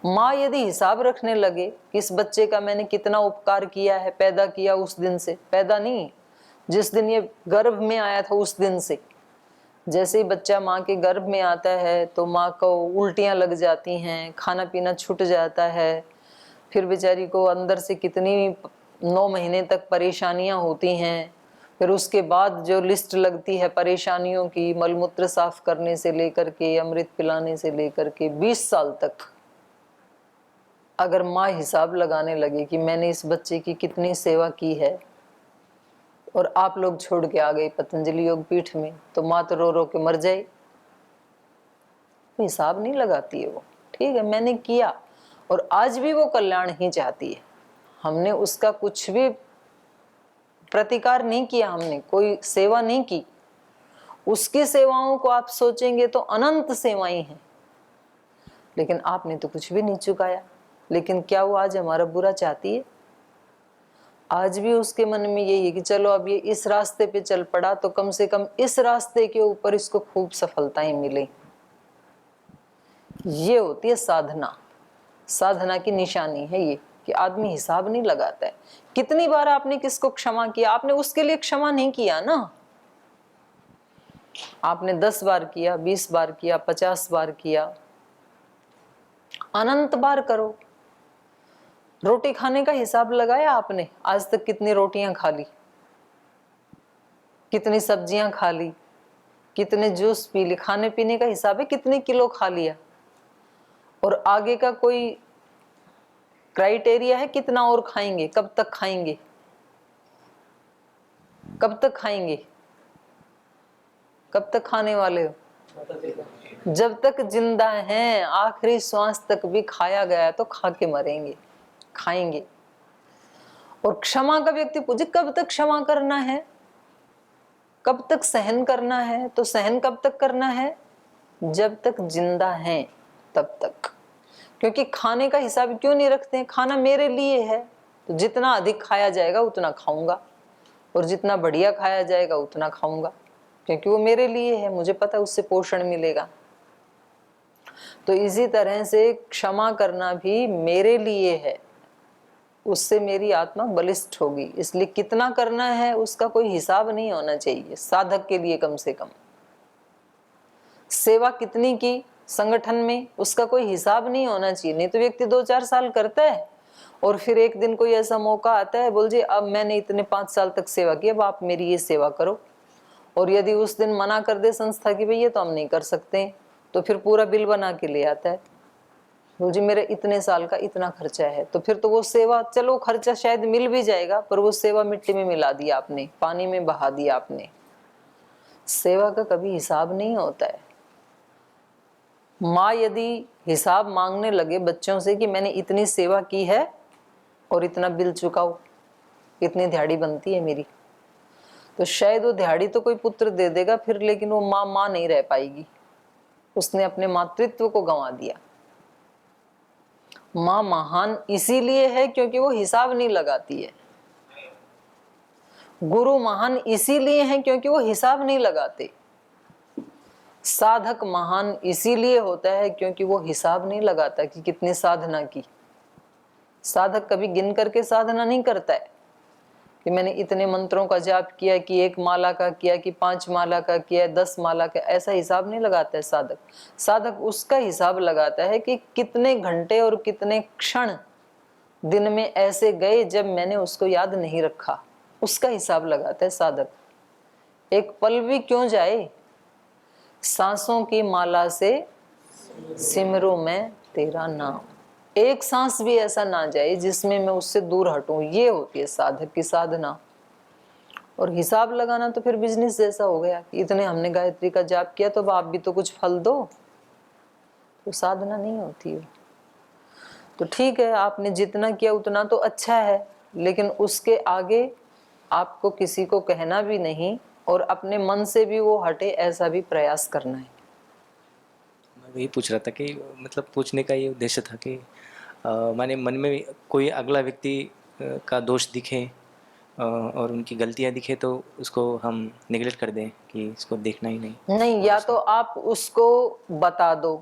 माँ यदि हिसाब रखने लगे कि इस बच्चे का मैंने कितना उपकार किया है, पैदा किया उस दिन से, पैदा नहीं, जिस दिन ये गर्भ में आया था उस दिन से, जैसे ही बच्चा माँ के गर्भ में आता है तो माँ को उल्टियाँ लग जाती हैं, खाना पीना छूट जाता है, फिर बेचारी को अंदर से कितनी 9 महीने तक परेशानियाँ होती हैं। फिर उसके बाद जो लिस्ट लगती है परेशानियों की, मलमूत्र साफ करने से लेकर के, अमृत पिलाने से लेकर के, 20 साल तक अगर माँ हिसाब लगाने लगे कि मैंने इस बच्चे की कितनी सेवा की है और आप लोग छोड़ के आ गए पतंजलि योग पीठ में, तो माँ तो रो रो के मर जाए। हिसाब नहीं लगाती है वो, ठीक है मैंने किया, और आज भी वो कल्याण ही चाहती है। हमने उसका कुछ भी प्रतिकार नहीं किया, हमने कोई सेवा नहीं की। उसकी सेवाओं को आप सोचेंगे तो अनंत सेवाएं हैं, लेकिन आपने तो कुछ भी नहीं चुकाया। लेकिन क्या वो आज हमारा बुरा चाहती है? आज भी उसके मन में यही है कि चलो अब ये इस रास्ते पे चल पड़ा तो कम से कम इस रास्ते के ऊपर इसको खूब सफलताएं मिले। ये होती है साधना। साधना की निशानी है ये कि आदमी हिसाब नहीं लगाता है। कितनी बार आपने किसको क्षमा किया? आपने उसके लिए क्षमा नहीं किया ना। आपने 10 बार किया, 20 बार किया, 50 बार किया, अनंत बार करो। रोटी खाने का हिसाब लगाया आपने? आज तक कितनी रोटियां खा ली, कितनी सब्जियां खा ली, कितने जूस पी ली? खाने पीने का हिसाब है कितने किलो खा लिया, और आगे का कोई क्राइटेरिया है कितना और खाएंगे, कब तक खाएंगे, कब तक खाएंगे, कब तक खाने वाले हो? जब तक जिंदा हैं, आखिरी श्वास तक भी खाया गया तो खा के मरेंगे, खाएंगे। और क्षमा का व्यक्ति पूछे कब तक क्षमा करना है, कब तक सहन करना है? तो सहन कब तक करना है? जब तक जिंदा हैं तब तक। क्योंकि खाने का हिसाब क्यों नहीं रखते हैं? खाना मेरे लिए है, तो जितना अधिक खाया जाएगा उतना खाऊंगा, और जितना बढ़िया खाया जाएगा उतना खाऊंगा, क्योंकि वो मेरे लिए है, मुझे पता है उससे पोषण मिलेगा। तो इसी तरह से क्षमा करना भी मेरे लिए है, उससे मेरी आत्मा बलिष्ठ होगी। इसलिए कितना करना है उसका कोई हिसाब नहीं होना चाहिए साधक के लिए। कम से कम सेवा कितनी की संगठन में, उसका कोई हिसाब नहीं होना चाहिए। नहीं तो व्यक्ति 2-4 साल करता है और फिर एक दिन कोई ऐसा मौका आता है, बोल जी अब मैंने इतने 5 साल तक सेवा की, अब आप मेरी ये सेवा करो। और यदि उस दिन मना कर दे संस्था की भाई ये तो हम नहीं कर सकते, तो फिर पूरा बिल बना के ले आता है, बोल जी मेरे इतने साल का इतना खर्चा है। तो फिर तो वो सेवा, चलो खर्चा शायद मिल भी जाएगा, पर वो सेवा मिट्टी में मिला दिया आपने, पानी में बहा दिया आपने। सेवा का कभी हिसाब नहीं होता है। माँ यदि हिसाब मांगने लगे बच्चों से कि मैंने इतनी सेवा की है और इतना बिल चुकाओ, इतनी दिहाड़ी बनती है मेरी, तो शायद वो दिहाड़ी तो कोई पुत्र दे देगा फिर, लेकिन वो माँ माँ नहीं रह पाएगी, उसने अपने मातृत्व को गंवा दिया। माँ महान इसीलिए है क्योंकि वो हिसाब नहीं लगाती है। गुरु महान इसीलिए है क्योंकि वो हिसाब नहीं लगाते। साधक महान इसीलिए होता है क्योंकि वो हिसाब नहीं लगाता कि कितनी साधना की। साधक कभी गिन करके साधना नहीं करता है कि मैंने इतने मंत्रों का जाप किया, कि 1 माला का किया, कि 5 माला का किया, 10 माला का, ऐसा हिसाब नहीं लगाता है साधक। साधक उसका हिसाब लगाता है कि कितने घंटे और कितने क्षण दिन में ऐसे गए जब मैंने उसको याद नहीं रखा, उसका हिसाब लगाता है साधक। एक पल भी क्यों जाए, सांसों की माला से सिमरू मैं तेरा नाम, एक सांस भी ऐसा ना जाए जिसमें मैं उससे दूर हटूं। ये होती है साधक की साधना। और हिसाब लगाना तो फिर बिजनेस जैसा हो गया कि इतने हमने गायत्री का जाप किया तो अब आप भी तो कुछ फल दो, तो साधना नहीं होती है। तो ठीक है आपने जितना किया उतना तो अच्छा है, लेकिन उसके आगे आपको किसी को कहना भी नहीं और अपने मन से भी वो हटे, ऐसा भी प्रयास करना है। मैं वही पूछ रहा था कि मतलब पूछने का ये उद्देश्य था कि माने मन में कोई अगला व्यक्ति का दोष दिखे और उनकी गलतियां दिखे तो उसको हम नेगलेक्ट कर दें कि इसको देखना ही नहीं। नहीं, या तो आप उसको बता दो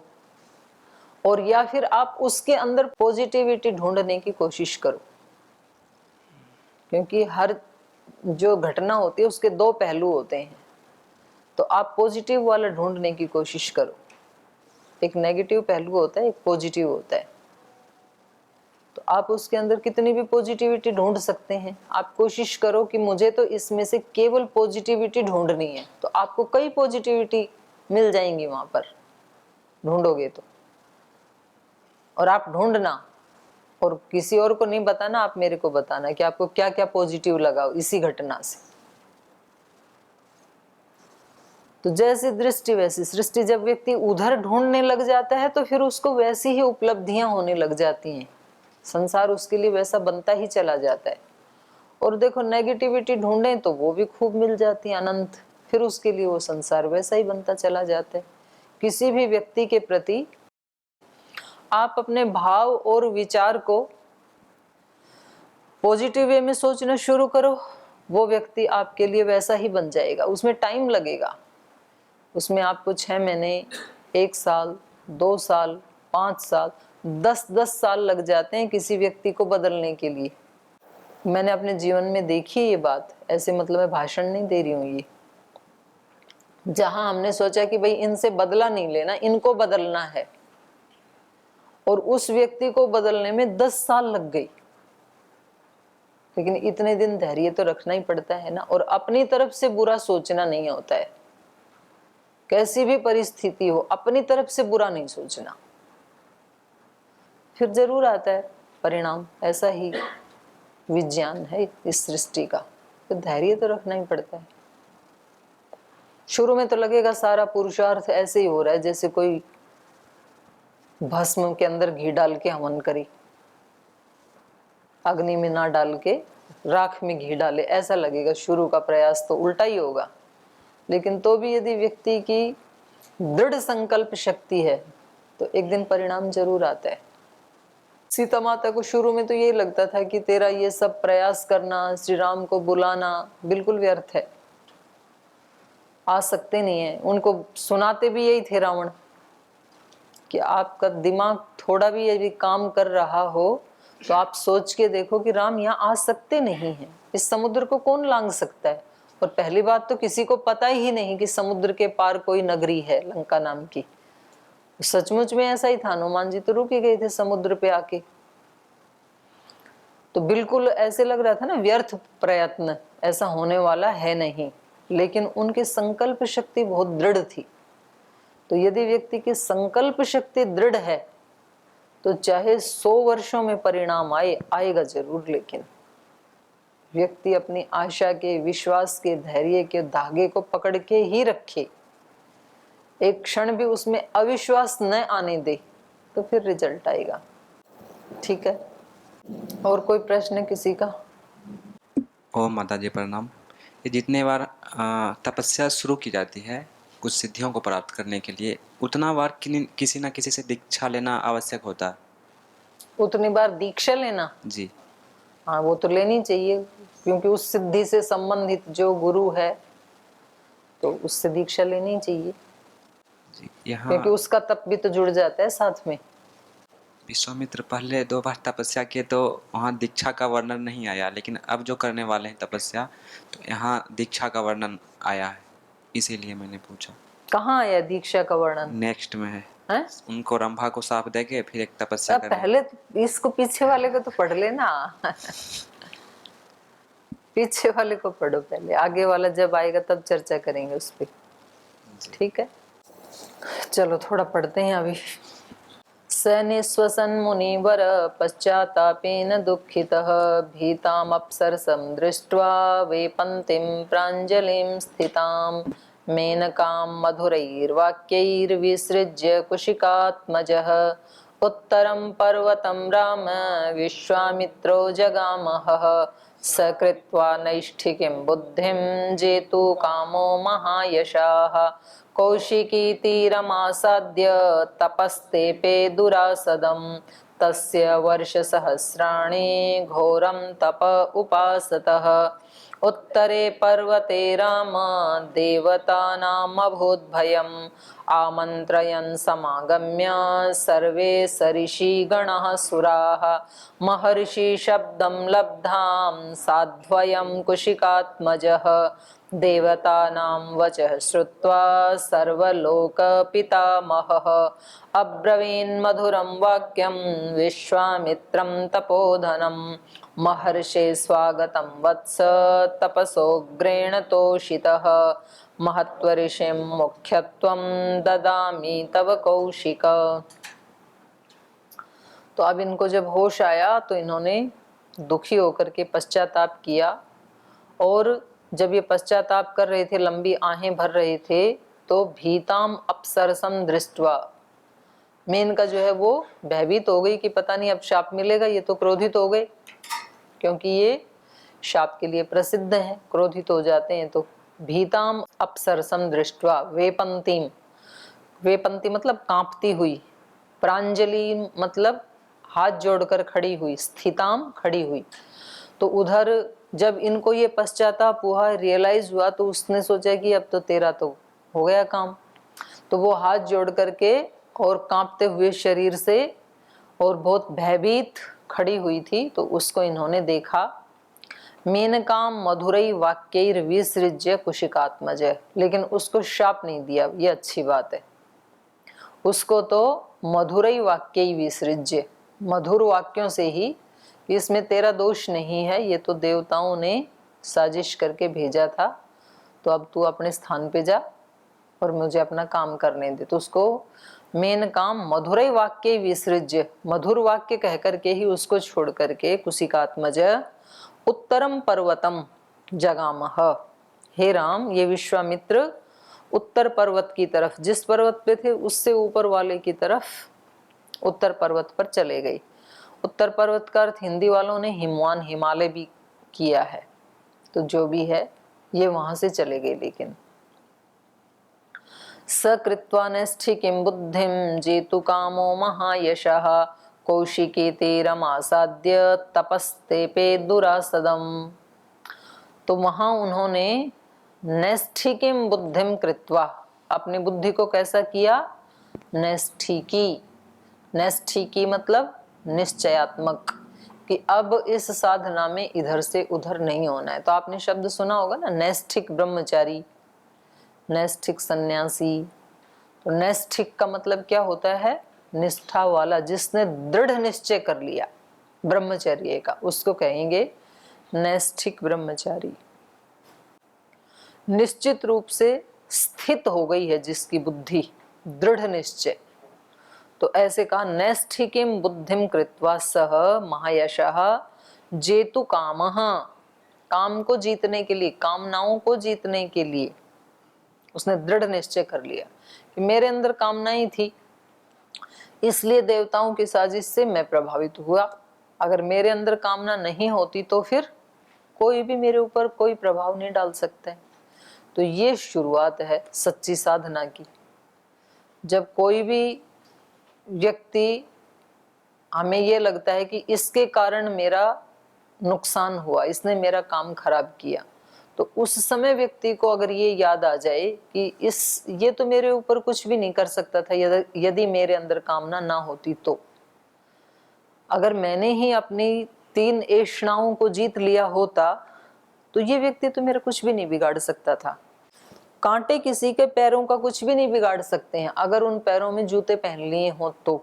और या फिर आप उसके अंदर पॉजिटिविटी ढूंढने की कोशिश करो, क्योंकि हर जो घटना होती है उसके दो पहलू होते हैं। तो आप पॉजिटिव वाला ढूंढने की कोशिश करो। एक नेगेटिव पहलू होता है, एक पॉजिटिव होता है। तो आप उसके अंदर कितनी भी पॉजिटिविटी ढूंढ सकते हैं। आप कोशिश करो कि मुझे तो इसमें से केवल पॉजिटिविटी ढूंढनी है, तो आपको कई पॉजिटिविटी मिल जाएंगी वहां पर ढूंढोगे तो। और आप ढूंढना और किसी और को नहीं बताना, आप मेरे को बताना कि आपको क्या क्या पॉजिटिव लगा इसी घटना से। तो जैसी दृष्टि वैसी सृष्टि। जब व्यक्ति उधर ढूंढने लग जाता है तो फिर उसको वैसी ही उपलब्धियां होने लग जाती हैं। संसार उसके लिए वैसा बनता ही चला जाता है। और देखो, नेगेटिविटी ढूंढें तो वो भी खूब मिल जाती है अनंत, फिर उसके लिए वो संसार वैसा ही बनता चला जाता है। किसी भी व्यक्ति के प्रति आप अपने भाव और विचार को पॉजिटिव वे में सोचना शुरू करो, वो व्यक्ति आपके लिए वैसा ही बन जाएगा। उसमें टाइम लगेगा, उसमें आपको 6 महीने, 1 साल, 2 साल, 5 साल, 10-10 साल लग जाते हैं किसी व्यक्ति को बदलने के लिए। मैंने अपने जीवन में देखी है ये बात, ऐसे मतलब मैं भाषण नहीं दे रही हूँ। ये जहां हमने सोचा कि भाई इनसे बदला नहीं लेना, इनको बदलना है, और उस व्यक्ति को बदलने में 10 साल लग गई। लेकिन इतने दिन धैर्य तो रखना ही पड़ता है ना। और अपनी तरफ से बुरा सोचना नहीं होता है। कैसी भी परिस्थिति हो, अपनी तरफ से बुरा नहीं सोचना, फिर जरूर आता है परिणाम। ऐसा ही विज्ञान है इस सृष्टि का। तो धैर्य तो रखना ही पड़ता है। शुरू में तो लगेगा सारा पुरुषार्थ ऐसे ही हो रहा है जैसे कोई भस्म के अंदर घी डाल के हवन करी, अग्नि में ना डाल के राख में घी डाले, ऐसा लगेगा। शुरू का प्रयास तो उल्टा ही होगा। लेकिन तो भी यदि व्यक्ति की दृढ़ संकल्प शक्ति है तो एक दिन परिणाम जरूर आता है। सीता माता को शुरू में तो ये लगता था कि तेरा ये सब प्रयास करना, श्री राम को बुलाना बिल्कुल व्यर्थ है, आ सकते नहीं है। उनको सुनाते भी यही थे रावण कि आपका दिमाग थोड़ा भी यदि काम कर रहा हो तो आप सोच के देखो कि राम यहाँ आ सकते नहीं हैं। इस समुद्र को कौन लांघ सकता है? और पहली बात तो किसी को पता ही नहीं कि समुद्र के पार कोई नगरी है लंका नाम की। सचमुच में ऐसा ही था। हनुमान जी तो रुक ही गए थे समुद्र पे आके। तो बिल्कुल ऐसे लग रहा था ना, व्यर्थ प्रयत्न, ऐसा होने वाला है नहीं। लेकिन उनकी संकल्प शक्ति बहुत दृढ़ थी। तो यदि व्यक्ति की संकल्प शक्ति दृढ़ है तो चाहे 100 वर्षों में परिणाम आएगा जरूर। लेकिन व्यक्ति अपनी आशा के, विश्वास के, धैर्य के धागे को पकड़ के ही रखे, एक क्षण भी उसमें अविश्वास न आने दे, तो फिर रिजल्ट आएगा। ठीक है, और कोई प्रश्न किसी का? ओम माता जी प्रणाम। ये जितने बार तपस्या शुरू की जाती है कुछ सिद्धियों को प्राप्त करने के लिए, उतना बार किसी न किसी से दीक्षा लेना आवश्यक होता है। उतनी बार दीक्षा लेना? जी। हाँ, वो तो लेनी चाहिए, क्योंकि उस सिद्धि से संबंधित जो गुरु है तो उससे दीक्षा लेनी चाहिए। जी। यहाँ क्योंकि उसका तप भी तो जुड़ जाता है साथ में। विश्वामित्र पहले 2 बार तपस्या किए तो वहाँ दीक्षा का वर्णन नहीं आया, लेकिन अब जो करने वाले हैं तपस्या, तो यहाँ दीक्षा का वर्णन आया है, इसीलिए मैंने पूछा। कहाँ आया दीक्षा का वर्णन? नेक्स्ट में है। हैं? उनको रंभा को साप देके फिर एक तपस्या अब करनी। पहले इसको पीछे वाले को तो पढ़ लेना। पीछे वाले को पढ़ो पहले, आगे वाला जब आएगा तब चर्चा करेंगे उस पर। ठीक है, चलो थोड़ा पढ़ते हैं अभी। स निःश्वसन मुनिवर पश्चातापेन दुःखितः भीताम् अप्सरसं दृष्ट्वा वेपन्तीं प्राञ्जलिं स्थितां मेनकां मधुरैर्वाक्यैर्विसृज्य कुशिकात्मजः उत्तरं पर्वतं राम विश्वामित्रो जगामहः स कृत्वा नैष्ठिकीं बुद्धिं जेतु कामो महायशाः कौशिकी तीरमासाद्य तपस्तेपे दुरासदं तस्य वर्षसहस्राणि घोरं तप उपासतः उत्तरे पर्वते राम देवतानाम् अभूद्भयम् आमन्त्रयन् समागम्य सर्वे सऋषिगणः सुराः महर्षि शब्दं लब्धां साध्वयं कुशिकात्मजः देवतानां वचः श्रुत्वा सर्वलोकपितामहः अब्रवीन्मधुरं वाक्यं विश्वामित्रं तपोधनं महर्षे स्वागतं वत्स तपसोग्रेण तोषितः महत्वऋषिं मुख्यत्वं ददामि तव कौशिक। तो अब इनको जब होश आया तो इन्होंने दुखी होकर के पश्चाताप किया, और जब ये पश्चाताप कर रहे थे, लंबी आहें भर रहे थे, तो भीताम अप्सरसम दृष्ट्वा, मेन का जो है वो भयभीत हो गई कि पता नहीं अब शाप मिलेगा। ये तो क्रोधित हो गए, क्योंकि ये शाप के लिए प्रसिद्ध है, क्रोधित हो जाते हैं। तो भीताम अप्सरसम दृष्ट्वा वेपंतीम, वेपंती मतलब कांपती हुई, प्रांजलि मतलब हाथ जोड़कर खड़ी हुई, स्थिताम खड़ी हुई। तो उधर जब इनको ये पश्चाताप हुआ, रियलाइज हुआ, तो उसने सोचा कि अब तो तेरा तो हो गया काम। तो वो हाथ जोड़ करके और कांपते हुए शरीर से और बहुत भयभीत खड़ी हुई थी। तो उसको इन्होंने देखा। मेनकाम मधुरई वाक्यैर विसृज्य कुशिकात्मज, लेकिन उसको शाप नहीं दिया, ये अच्छी बात है। उसको तो मधुरई वाक्यई विसृज्य, मधुर वाक्यों से ही, इसमें तेरा दोष नहीं है, ये तो देवताओं ने साजिश करके भेजा था, तो अब तू अपने स्थान पे जा और मुझे अपना काम करने दे। तो उसको मेन काम मधुरई वाक्य विसृज्य, मधुर वाक्य कह करके ही उसको छोड़ करके कुशिकात्मज उत्तरम पर्वतम जगामह। हे राम, ये विश्वामित्र उत्तर पर्वत की तरफ, जिस पर्वत पे थे उससे ऊपर वाले की तरफ उत्तर पर्वत पर चले गए। उत्तर पर्वत का अर्थ हिंदी वालों ने हिमवान, हिमालय भी किया है, तो जो भी है ये वहां से चले गए। लेकिन सकृत्वा नैष्ठिकीं बुद्धिं जेतु कामो महायशः कौशिकी तीरमासाद्य तपस्तेपे दुरासदम्। तो वहां उन्होंने नैष्ठिकीं बुद्धिं कृत्वा, अपनी बुद्धि को कैसा किया? नैष्ठिकी, नैष्ठिकी मतलब निश्चयात्मक, कि अब इस साधना में इधर से उधर नहीं होना है। तो आपने शब्द सुना होगा ना, नैष्ठिक ब्रह्मचारी, नैष्ठिक सन्यासी। तो नैष्ठिक का मतलब क्या होता है? निष्ठा वाला, जिसने दृढ़ निश्चय कर लिया ब्रह्मचर्य का, उसको कहेंगे नैष्ठिक ब्रह्मचारी। निश्चित रूप से स्थित हो गई है जिसकी बुद्धि, दृढ़ निश्चय। तो ऐसे कहा नैष्ठिकीं बुद्धिं कृत्वा सह महायशः जेतु कामः, काम को जीतने के लिए, कामनाओं को जीतने के लिए उसने दृढ़ निश्चय कर लिया कि मेरे अंदर कामनाएं थी, इसलिए देवताओं की साजिश से मैं प्रभावित हुआ। अगर मेरे अंदर कामना नहीं होती तो फिर कोई भी मेरे ऊपर कोई प्रभाव नहीं डाल सकता है। तो ये शुरुआत है सच्ची साधना की। जब कोई भी व्यक्ति, हमें ये लगता है कि इसके कारण मेरा नुकसान हुआ, इसने मेरा काम खराब किया, तो उस समय व्यक्ति को अगर ये याद आ जाए कि ये तो मेरे ऊपर कुछ भी नहीं कर सकता था यदि मेरे अंदर कामना ना होती। तो अगर मैंने ही अपनी 3 ऐषणाओं को जीत लिया होता तो ये व्यक्ति तो मेरा कुछ भी नहीं बिगाड़ सकता था। कांटे किसी के पैरों का कुछ भी नहीं बिगाड़ सकते हैं। अगर उन पैरों में जूते पहन लिए हो तो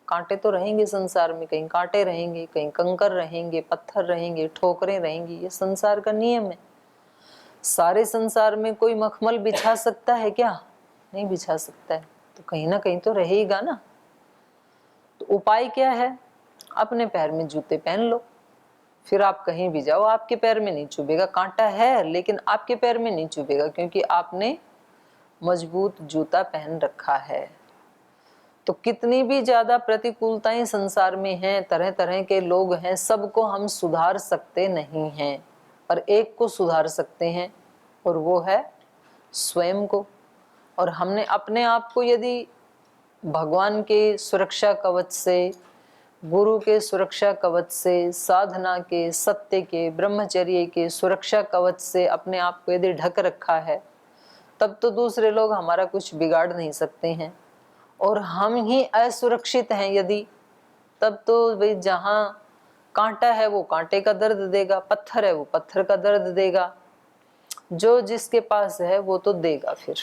कांटे तो रहेंगे संसार में, कहीं कांटे रहेंगे, कहीं कंकर रहेंगे, पत्थर रहेंगे, ठोकरें रहेंगी। ये संसार का नियम है। सारे संसार में कोई मखमल बिछा सकता है क्या? नहीं बिछा सकता है, तो कहीं ना कहीं तो रहेगा ना। तो उपाय क्या है? अपने पैर में जूते पहन लो, फिर आप कहीं भी जाओ आपके पैर में नहीं चुभेगा। कांटा है लेकिन आपके पैर में नहीं चुभेगा, क्योंकि आपने मजबूत जूता पहन रखा है। तो कितनी भी ज्यादा प्रतिकूलताएं संसार में हैं, तरह तरह के लोग हैं, सबको हम सुधार सकते नहीं हैं, पर एक को सुधार सकते हैं, और वो है स्वयं को। और हमने अपने आप को यदि भगवान के सुरक्षा कवच से, गुरु के सुरक्षा कवच से, साधना के, सत्य के, ब्रह्मचर्य के सुरक्षा कवच से अपने आप को यदि ढक रखा है, तब तो दूसरे लोग हमारा कुछ बिगाड़ नहीं सकते हैं। और हम ही असुरक्षित हैं यदि, तब तो भाई जहाँ कांटा है वो कांटे का दर्द देगा, पत्थर है वो पत्थर का दर्द देगा, जो जिसके पास है वो तो देगा फिर।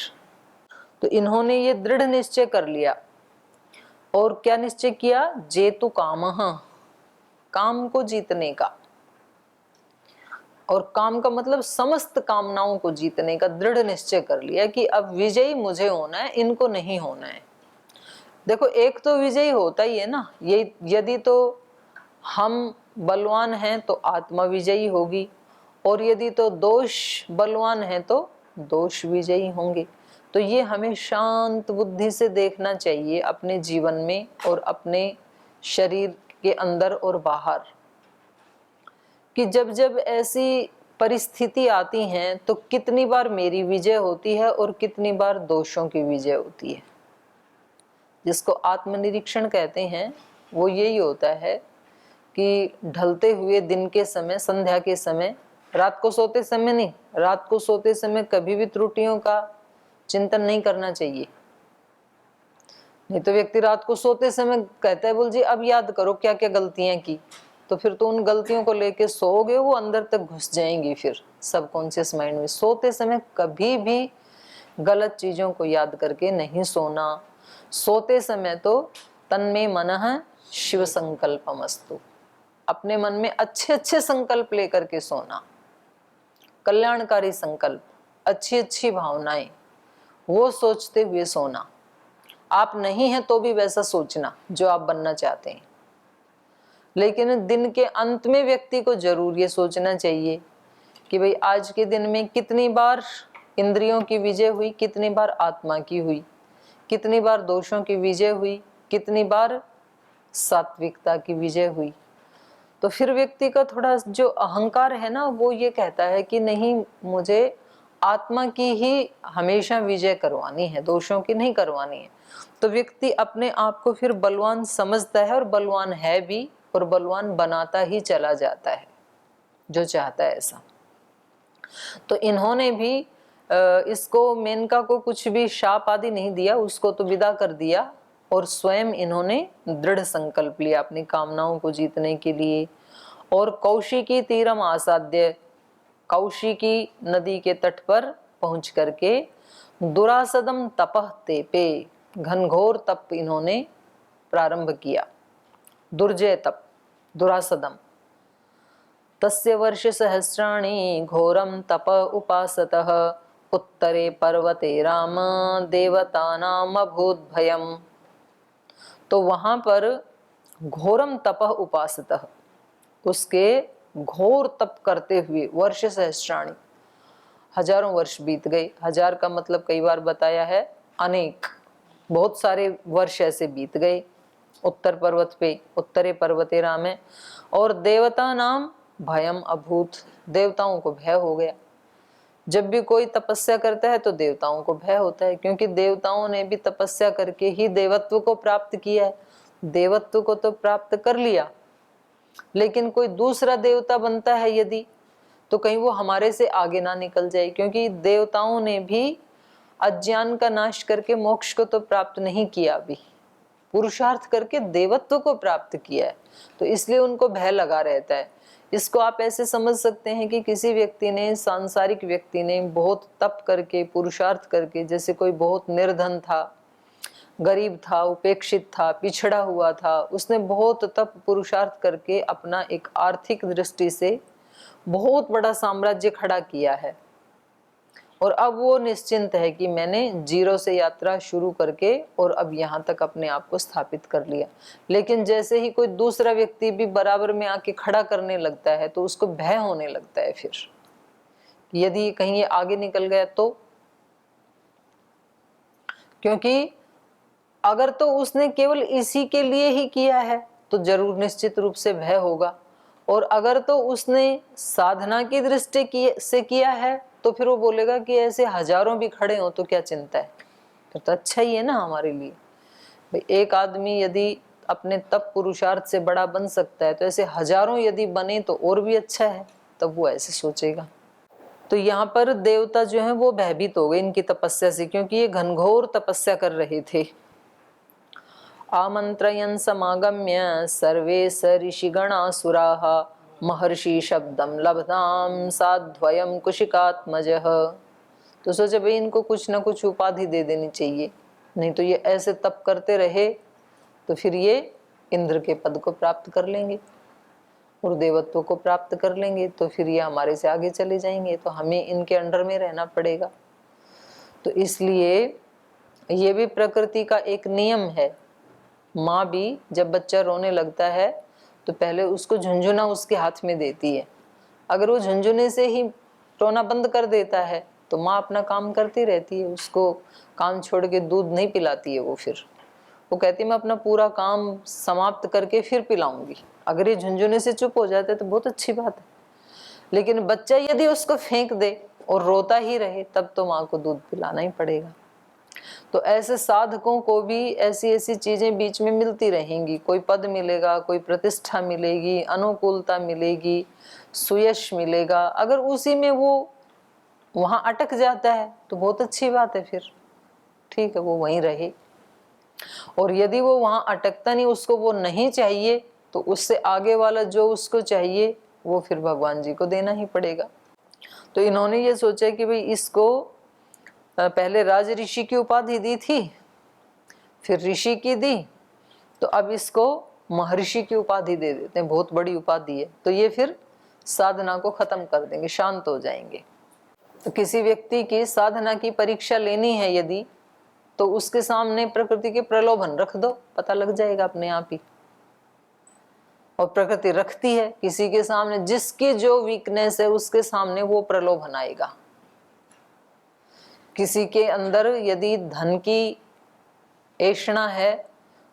तो इन्होंने ये दृढ़ निश्चय कर लिया। और क्या निश्चय किया? जेतु कामः, काम को जीतने का। और काम का मतलब समस्त कामनाओं को जीतने का दृढ़ निश्चय कर लिया कि अब विजयी मुझे होना है, इनको नहीं होना है। देखो, एक तो विजयी होता ही है ना, ये यदि तो हम बलवान हैं तो आत्मा विजयी होगी, और यदि तो दोष बलवान है तो दोष विजयी होंगे। तो ये हमें शांत बुद्धि से देखना चाहिए अपने जीवन में और अपने शरीर के अंदर और बाहर, कि जब जब ऐसी परिस्थिति आती हैं तो कितनी बार मेरी विजय होती है और कितनी बार दोषों की विजय होती है। जिसको आत्मनिरीक्षण कहते हैं वो यही होता है कि ढलते हुए दिन के समय, संध्या के समय, रात को सोते समय नहीं, रात को सोते समय कभी भी त्रुटियों का चिंतन नहीं करना चाहिए। नहीं तो व्यक्ति रात को सोते समय कहता है, बोल जी अब याद करो क्या क्या गलतियां की, तो फिर तो उन गलतियों को लेके सोओगे, वो अंदर तक घुस जाएंगी फिर सबकॉन्शियस माइंड में। सोते समय कभी भी गलत चीजों को याद करके नहीं सोना। सोते समय तो तन्मे मनः शिव संकल्पमस्तु, अपने मन में अच्छे अच्छे संकल्प लेकर के सोना, कल्याणकारी संकल्प, अच्छी अच्छी भावनाएं, वो सोचते हुए सोना। आप नहीं हैं तो भी वैसा सोचना जो आप बनना चाहते हैं। लेकिन दिन के अंत में व्यक्ति को जरूर ये सोचना चाहिए कि भाई आज के दिन में कितनी बार इंद्रियों की विजय हुई, कितनी बार आत्मा की हुई, कितनी बार दोषों की विजय हुई, कितनी बार सात्विकता की विजय हुई। तो फिर व्यक्ति का थोड़ा जो अहंकार है ना, वो ये कहता है कि नहीं, मुझे आत्मा की ही हमेशा विजय करवानी है, दोषों की नहीं करवानी है। तो व्यक्ति अपने आप को फिर बलवान समझता है और बलवान है भी, और बलवान बनाता ही चला जाता है जो चाहता है ऐसा। तो इन्होंने भी इसको, मेनका को कुछ भी शाप आदि नहीं दिया, उसको तो विदा कर दिया, और स्वयं इन्होंने दृढ़ संकल्प लिया अपनी कामनाओं को जीतने के लिए। और कौशिकी तीरम आसाद्य, कौशिकी नदी के तट पर पहुंच करके दुरासदम तपह तेपे, घनघोर तप इन्होंने प्रारंभ किया। दुर्जय तप, दुरासदम। तस्य वर्ष सहस्राणि घोरम तप उपासतः, उत्तरे पर्वते राम देवतानाम अभूत भयम। तो वहां पर घोरम तपः उपासतः, उसके घोर तप करते हुए वर्ष सहस्राणि, हजारों वर्ष बीत गए। हजार का मतलब कई बार बताया है अनेक, बहुत सारे वर्ष ऐसे बीत गए उत्तर पर्वत पे, उत्तरे पर्वते राम है। और देवता नाम भयम अभूत, देवताओं को भय हो गया। जब भी कोई तपस्या करता है तो देवताओं को भय होता है, क्योंकि देवताओं ने भी तपस्या करके ही देवत्व को प्राप्त किया है। देवत्व को तो प्राप्त कर लिया, लेकिन कोई दूसरा देवता बनता है यदि, तो कहीं वो हमारे से आगे ना निकल जाए, क्योंकि देवताओं ने भी अज्ञान का नाश करके मोक्ष को तो प्राप्त नहीं किया, अभी पुरुषार्थ करके देवत्व को प्राप्त किया है, तो इसलिए उनको भय लगा रहता है। इसको आप ऐसे समझ सकते हैं कि किसी व्यक्ति ने, सांसारिक व्यक्ति ने बहुत तप करके, पुरुषार्थ करके, जैसे कोई बहुत निर्धन था, गरीब था, उपेक्षित था, पिछड़ा हुआ था, उसने बहुत तप पुरुषार्थ करके अपना एक आर्थिक दृष्टि से बहुत बड़ा साम्राज्य खड़ा किया है, और अब वो निश्चिंत है कि मैंने जीरो से यात्रा शुरू करके और अब यहाँ तक अपने आप को स्थापित कर लिया। लेकिन जैसे ही कोई दूसरा व्यक्ति भी बराबर में आके खड़ा करने लगता है तो उसको भय होने लगता है फिर, यदि कहीं ये आगे निकल गया तो। क्योंकि अगर तो उसने केवल इसी के लिए ही किया है तो जरूर निश्चित रूप से भय होगा, और अगर तो उसने साधना की दृष्टि से किया है तो फिर वो बोलेगा कि ऐसे हजारों भी खड़े हो तो क्या चिंता है, फिर तो अच्छा ही है ना हमारे लिए। भाई एक आदमी यदि अपने तप पुरुषार्थ से बड़ा बन सकता है, तो ऐसे हजारों यदि बने तो और भी अच्छा है, तब वो ऐसे सोचेगा। तो यहाँ पर देवता जो है वो भयभीत हो गए इनकी तपस्या से, क्योंकि ये घनघोर तपस्या कर रहे थे। आमंत्रयन् समागम्य सर्वे स ऋषिगणासुराः महर्षि शब्दम लब्धाम साध्वयं कुशिकात्मजः। तो सोचे भाई इनको कुछ ना कुछ उपाधि दे देनी चाहिए, नहीं तो ये ऐसे तप करते रहे तो फिर ये इंद्र के पद को प्राप्त कर लेंगे और देवत्व को प्राप्त कर लेंगे, तो फिर ये हमारे से आगे चले जाएंगे, तो हमें इनके अंडर में रहना पड़ेगा। तो इसलिए ये भी प्रकृति का एक नियम है। माँ भी जब बच्चा रोने लगता है तो पहले उसको झुंझुना उसके हाथ में देती है। अगर वो झुंझुने से ही रोना बंद कर देता है तो माँ अपना काम करती रहती है, उसको काम छोड़ के दूध नहीं पिलाती है। फिर वो कहती है मैं अपना पूरा काम समाप्त करके फिर पिलाऊंगी। अगर ये झुंझुने से चुप हो जाते तो बहुत अच्छी बात है, लेकिन बच्चा यदि उसको फेंक दे और रोता ही रहे तब तो माँ को दूध पिलाना ही पड़ेगा। तो ऐसे साधकों को भी ऐसी ऐसी चीजें बीच में मिलती रहेंगी, कोई पद मिलेगा, कोई प्रतिष्ठा मिलेगी, अनुकूलता मिलेगी, सुयश मिलेगा। अगर उसी में वो वहां अटक जाता है तो बहुत अच्छी बात है, फिर ठीक है वो वहीं रहे। और यदि वो वहां अटकता नहीं, उसको वो नहीं चाहिए, तो उससे आगे वाला जो उसको चाहिए वो फिर भगवान जी को देना ही पड़ेगा। तो इन्होंने ये सोचा कि भाई इसको पहले राज ऋषि की उपाधि दी थी, फिर ऋषि की दी, तो अब इसको महर्षि की उपाधि दे देते हैं, बहुत बड़ी उपाधि है। तो ये फिर साधना को खत्म कर देंगे, शांत हो जाएंगे। तो किसी व्यक्ति की साधना की परीक्षा लेनी है यदि, तो उसके सामने प्रकृति के प्रलोभन रख दो, पता लग जाएगा अपने आप ही। और प्रकृति रखती है किसी के सामने, जिसकी जो वीकनेस है उसके सामने वो प्रलोभन आएगा। किसी के अंदर यदि धन की ऐषणा है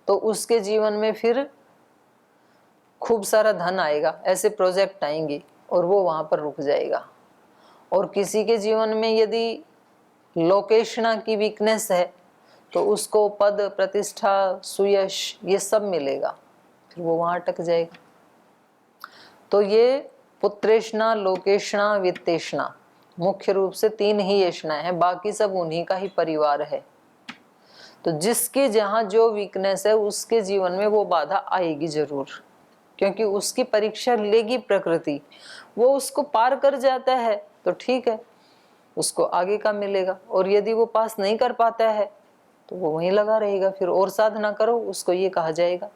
तो उसके जीवन में फिर खूब सारा धन आएगा, ऐसे प्रोजेक्ट आएंगे और वो वहां पर रुक जाएगा। और किसी के जीवन में यदि लोकेशना की वीकनेस है तो उसको पद, प्रतिष्ठा, सुयश ये सब मिलेगा, फिर वो वहां अटक जाएगा। तो ये पुत्रेषणा, लोकेशना, वित्तेषणा मुख्य रूप से 3 ही ऐषणाएं हैं, बाकी सब उन्हीं का ही परिवार है। तो जिसके जहां जो वीकनेस है उसके जीवन में वो बाधा आएगी जरूर, क्योंकि उसकी परीक्षा लेगी प्रकृति। वो उसको पार कर जाता है तो ठीक है, उसको आगे का मिलेगा। और यदि वो पास नहीं कर पाता है तो वो वहीं लगा रहेगा, फिर और साधना करो, उसको ये कहा जाएगा।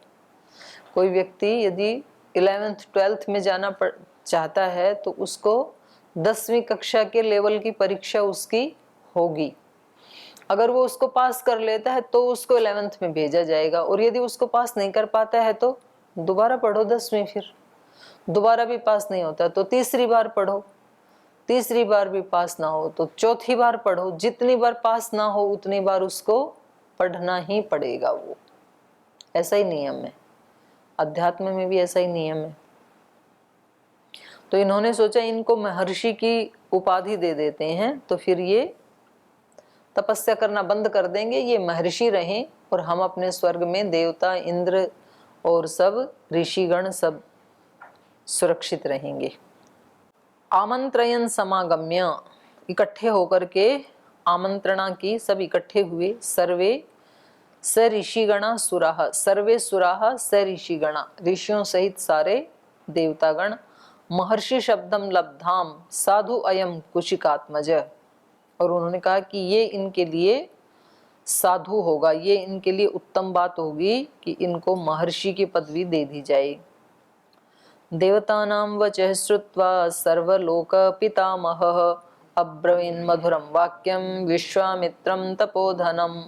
कोई व्यक्ति यदि 11th 12th में जाना चाहता है तो उसको 10वीं कक्षा के लेवल की परीक्षा उसकी होगी। अगर वो उसको पास कर लेता है तो उसको 11th में भेजा जाएगा, और यदि उसको पास नहीं कर पाता है तो दोबारा पढ़ो 10वीं, फिर दोबारा भी पास नहीं होता तो तीसरी बार पढ़ो, तीसरी बार भी पास ना हो तो चौथी बार पढ़ो। जितनी बार पास ना हो उतनी बार उसको पढ़ना ही पड़ेगा। वो ऐसा ही नियम है, अध्यात्म में भी ऐसा ही नियम है। तो इन्होंने सोचा इनको महर्षि की उपाधि दे देते हैं, तो फिर ये तपस्या करना बंद कर देंगे, ये महर्षि रहें और हम अपने स्वर्ग में देवता, इंद्र और सब ऋषिगण सब सुरक्षित रहेंगे। आमंत्रयन समागम्य, इकट्ठे होकर के आमंत्रणा की सब इकट्ठे हुए। सर्वे स ऋषिगणा सुराः, सर्वे सुराः स ऋषिगणा, ऋषियों सहित सारे देवतागण। महर्षि शब्दम लब्धाम साधु अयम कुशिकात्मज, और उन्होंने कहा कि ये इनके लिए साधु होगा, ये इनके लिए उत्तम बात होगी कि इनको महर्षि की पदवी दे दी जाए। देवतानां वचः श्रुत्वा सर्वलोक पितामहः अब्रवीन् मधुरं वाक्यं विश्वामित्रं तपोधनं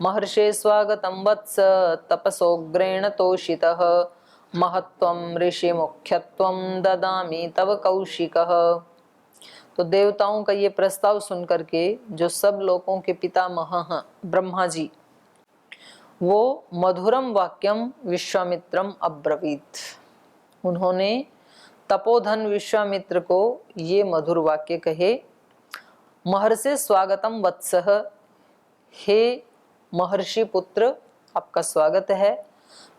महर्षे स्वागतं वत्स तपसोग्रेण तोषितः महत्वं ऋषि मुख्यत्वं ददामि तव कौशिकः। तो देवताओं का ये प्रस्ताव सुनकर के जो सब लोगों के पितामह हैं ब्रह्मा जी, वो मधुरम वाक्यम विश्वामित्रम अब्रवीत, उन्होंने तपोधन विश्वामित्र को ये मधुर वाक्य कहे। महर्षि स्वागतम वत्सः, हे महर्षि पुत्र आपका स्वागत है।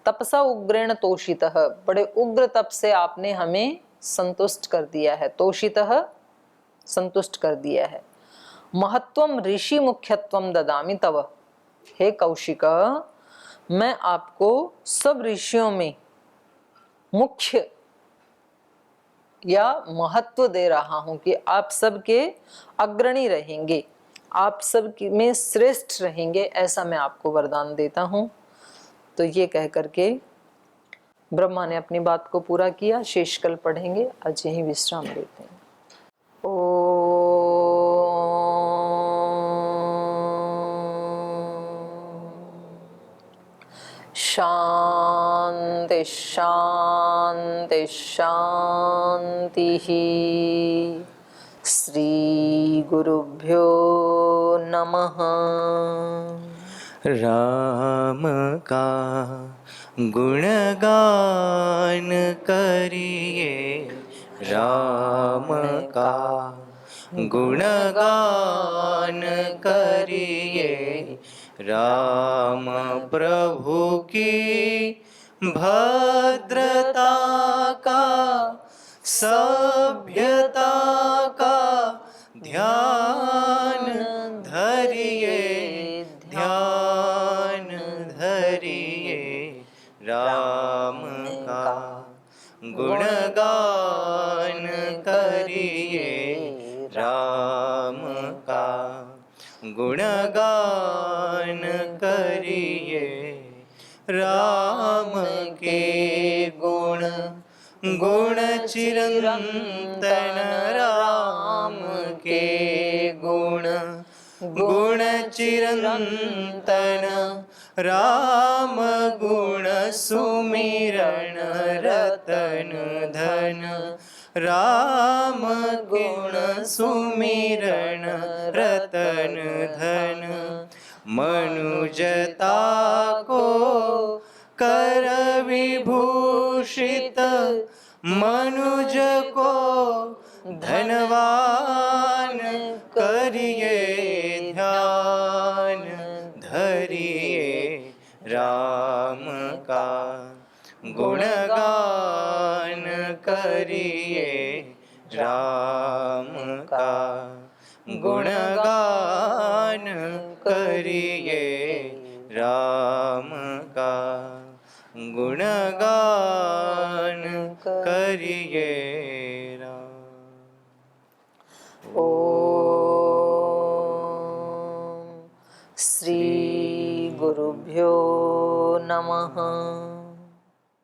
तपसा उग्रेण तोषितः, बड़े उग्र तप से आपने हमें संतुष्ट कर दिया है। तोषितः, संतुष्ट कर दिया है। महत्वम ऋषि मुख्यत्वम ददामि तव, हे कौशिक, मैं आपको सब ऋषियों में मुख्य या महत्व दे रहा हूं कि आप सबके अग्रणी रहेंगे, आप सब में श्रेष्ठ रहेंगे, ऐसा मैं आपको वरदान देता हूं। तो ये कह करके ब्रह्मा ने अपनी बात को पूरा किया। शेष कल पढ़ेंगे, आज यहीं विश्राम लेते हैं। शांति शांति शांति। श्री गुरुभ्यो नमः। राम का गुणगान करिए, राम का गुणगान करिए, राम प्रभु की भद्रता का, सभ्यता का ध्यान धरिए, ध्यान धरिए, राम का गुणगान करिए, राम का गुणगान करिए, राम के गुण गुण चिरंतन, राम के गुण गुण चिरंतन, राम गुण सुमिरन रतन धन, राम गुण सुमिरन रतन धन, मनुजता को कर विभूषित, मनुज को धनवान करिए, ध्यान धरिए, राम का गुणगान करिए, राम का गुणगान करिए, राम का गुणगान करिए।